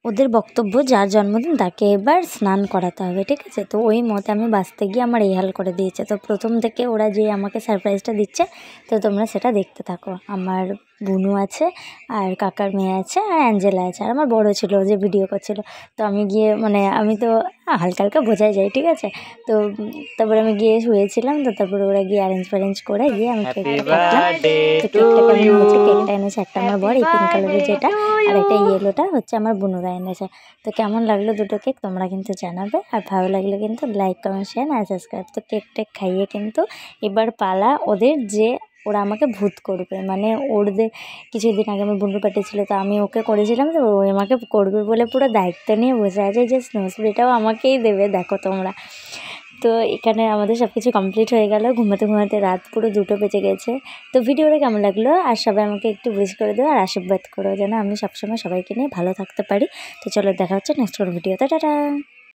ওদের বক্তব্য যার জন্মদিন তাকে এবার স্নান করাতে হবে, ঠিক আছে। তো ওই মতে আমি বাঁচতে গিয়ে আমার এই হাল করে দিয়েছে। তো প্রথম থেকে ওরা যে আমাকে সারপ্রাইজটা দিচ্ছে, তো তোমরা সেটা দেখতে থাকো। আমার বুনু আছে, আর কাকার মেয়ে আছে, আর অ্যাঞ্জেলা আছে, আর আমার বড় ছিল যে ভিডিও করছিল। তো আমি গিয়ে মানে আমি তো হালকা হালকা বোঝাই যায়, ঠিক আছে। তো তারপরে আমি গিয়ে শুয়েছিলাম। তো তারপরে ওরা গিয়ে অ্যারেঞ্জ করে গিয়ে আমি কেকটা কাটলাম। তো কেকটা কেমন হয়েছে, কেকটা এনেছে একটা আমার বর, এই পিঙ্ক কালারের যেটা, আর একটা ইয়েলোটা হচ্ছে আমার বুনুরা এনেছে। তো কেমন লাগলো দুটো কেক তোমরা কিন্তু জানাবে, আর ভালো লাগলে কিন্তু লাইক কমেন্ট শেয়ার আর সাবস্ক্রাইব। তো কেক টেক খাইয়ে কিন্তু এবার পালা ওদের, যে ওরা আমাকে ভূত করবে। মানে ওদের কিছুদিন আগে আমার বুনুর পার্টি ছিল, তো আমি ওকে করেছিলাম, তো ও আমাকে করবে বলে পুরো দায়িত্ব নিয়ে বসে আছে, যে স্নো স্প্রেটাও আমাকেই দেবে, দেখো তোমরা। তো এখানে আমাদের সব কিছু কমপ্লিট হয়ে গেল, ঘুমাতে ঘুমাতে রাত পুরো 2টো বেজে গেছে। তো ভিডিওটা কেমন লাগলো, আর সবাই আমাকে একটু উইশ করে দেবো আর আশীর্বাদ করো যেন আমি সবসময় সবাইকে নিয়ে ভালো থাকতে পারি। তো চলো দেখা হচ্ছে নেক্সট কোনো ভিডিওতে, টাটা।